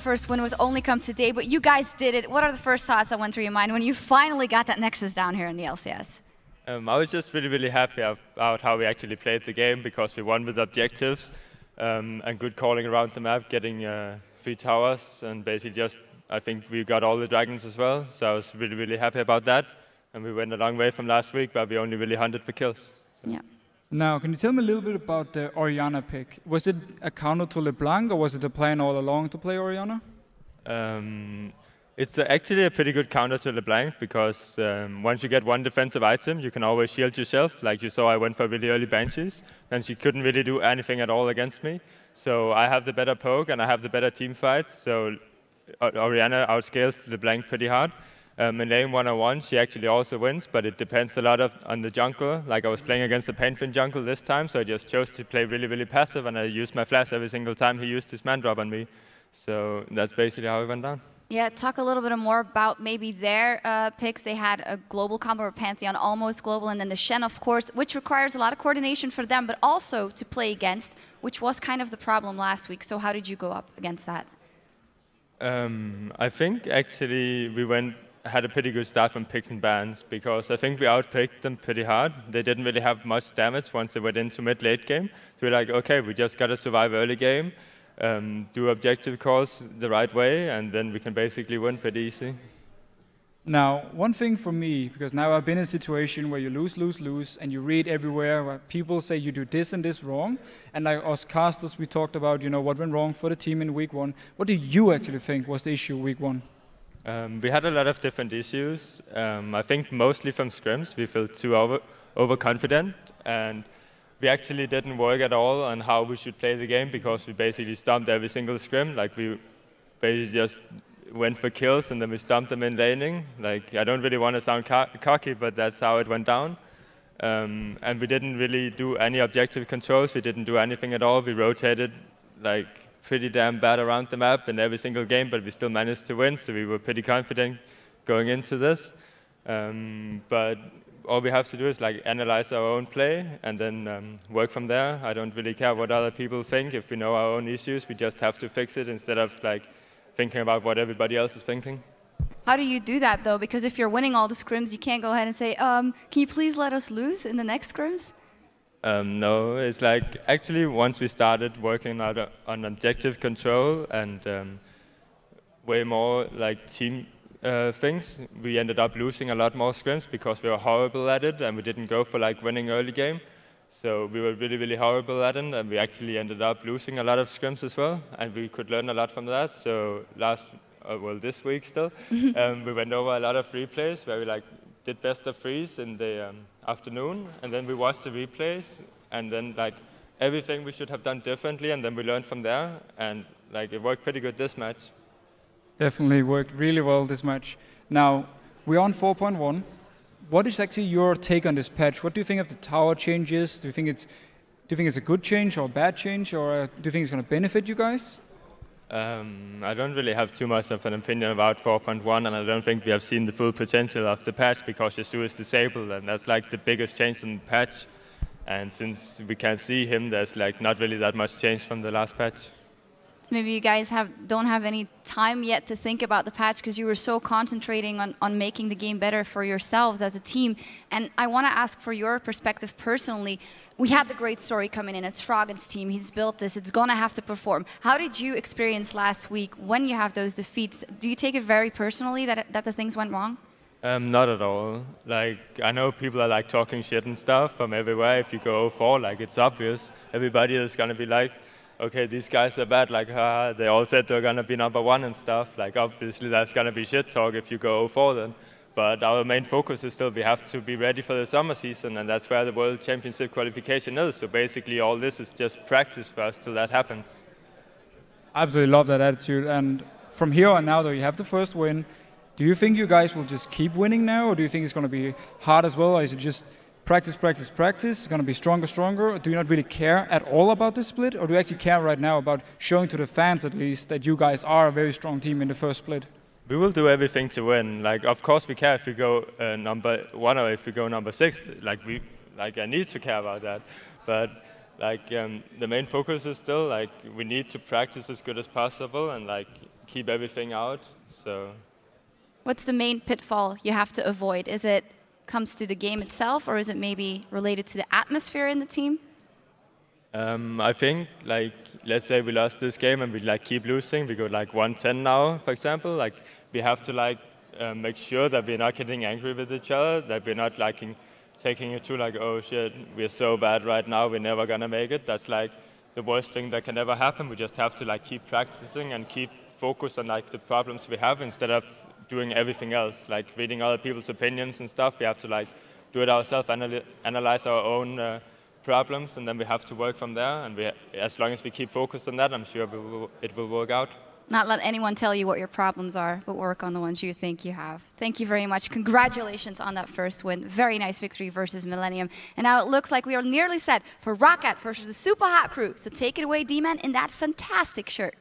first win would only come today, but you guys did it. What are the first thoughts that went through your mind when you finally got that Nexus down here in the LCS? I was just really, really happy about how we actually played the game, because we won with objectives and good calling around the map, getting 3 towers, and basically just, I think we got all the dragons as well. So I was really, really happy about that. And we went a long way from last week, where we only really hunted for kills. So. Yeah. Now, can you tell me a little bit about the Orianna pick? Was it a counter to LeBlanc, or was it a plan all along to play Orianna? It's actually a pretty good counter to LeBlanc, because once you get one defensive item, you can always shield yourself. Like you saw, I went for really early Banshees, and she couldn't really do anything at all against me. So I have the better poke, and I have the better team fight. So Orianna outscales LeBlanc pretty hard. In lane 1-on-1, she actually also wins, but it depends a lot on the jungle. Like I was playing against the Painfin jungle this time, so I just chose to play really, really passive, and I used my flash every single time he used his man drop on me. So that's basically how it went down. Yeah, talk a little bit more about maybe their picks. They had a global combo or Pantheon, almost global, and then the Shen, of course, which requires a lot of coordination for them, but also to play against, which was kind of the problem last week. So how did you go up against that? I think actually we had a pretty good start from picks and bans, because I think we outpicked them pretty hard. They didn't really have much damage once they went into mid-late game. So we're like, okay, we just got to survive early game, do objective calls the right way, and then we can basically win pretty easy. Now, one thing for me, because now I've been in a situation where you lose, and you read everywhere where people say you do this and this wrong. And like us casters, we talked about, what went wrong for the team in week 1. What do you actually think was the issue week 1? We had a lot of different issues. I think mostly from scrims. We felt too overconfident, and we actually didn't work at all on how we should play the game, because we basically stomped every single scrim. Like we basically just went for kills, and then we stomped them in laning. Like I don't really want to sound cocky, but that's how it went down. And we didn't really do any objective controls. We didn't do anything at all. We rotated like pretty damn bad around the map in every single game, but we still managed to win, so we were pretty confident going into this. But all we have to do is like analyze our own play and then work from there. I don't really care what other people think. If we know our own issues, we just have to fix it instead of like thinking about what everybody else is thinking. How do you do that though? Because if you're winning all the scrims, you can't go ahead and say, can you please let us lose in the next scrims? No, it's like actually once we started working on objective control and way more like team things, we ended up losing a lot more scrims because we were horrible at it and we didn't go for like winning early game. So we were really, really horrible at it, and we actually ended up losing a lot of scrims as well, and we could learn a lot from that. So this week still, we went over a lot of replays where we like did best of threes in the afternoon, and then we watched the replays, and then like everything we should have done differently, and then we learned from there, and like it worked pretty good this match. Definitely worked really well this match. Now, we're on 4.1. What is actually your take on this patch? What do you think of the tower changes? Do you think it's a good change or a bad change, or do you think it's going to benefit you guys? I don't really have too much of an opinion about 4.1, and I don't think we have seen the full potential of the patch because Yasuo is disabled, and that's like the biggest change in the patch. And since we can't see him, there's like not really that much change from the last patch. Maybe you guys don't have any time yet to think about the patch because you were so concentrating on making the game better for yourselves as a team. And I want to ask for your perspective personally. We had the great story coming in. It's Froggen's team. He's built this. It's going to have to perform. How did you experience last week when you have those defeats? Do you take it very personally that the things went wrong? Not at all. Like, I know people are like talking shit and stuff from everywhere. If you go 0-4, like it's obvious. Everybody is going to be like, okay, these guys are bad, like, they all said they're going to be #1 and stuff. Like, obviously, that's going to be shit talk if you go 0-4 then. But our main focus is still we have to be ready for the summer season, and that's where the World Championship qualification is. So basically, all this is just practice for us till that happens. I absolutely love that attitude. And from here on now, though, you have the first win. Do you think you guys will just keep winning now, or do you think it's going to be hard as well, or is it just practice, practice, practice? It's going to be stronger, stronger? Do you not really care at all about the split? Or do you actually care right now about showing to the fans, at least, that you guys are a very strong team in the first split? We will do everything to win. Like, of course we care if we go #1 or if we go #6. Like, I need to care about that. But like, the main focus is still like we need to practice as good as possible and like keep everything out. So. What's the main pitfall you have to avoid? Is it comes to the game itself, or is it maybe related to the atmosphere in the team? I think, like, let's say we lost this game and we like keep losing. We go like 1-10 now, for example. Like, we have to like make sure that we're not getting angry with each other, that we're not like taking it to like, oh shit, we're so bad right now, we're never gonna make it. That's like the worst thing that can ever happen. We just have to like keep practicing and keep focus on like the problems we have instead of doing everything else, like reading other people's opinions and stuff. We have to like do it ourselves, analyze our own problems, and then we have to work from there. And as long as we keep focused on that, I'm sure it will work out. Not let anyone tell you what your problems are, but work on the ones you think you have. Thank you very much. Congratulations on that first win. Very nice victory versus Millennium. And now it looks like we are nearly set for Rocket versus the Super Hot Crew. So take it away, D-Man, in that fantastic shirt.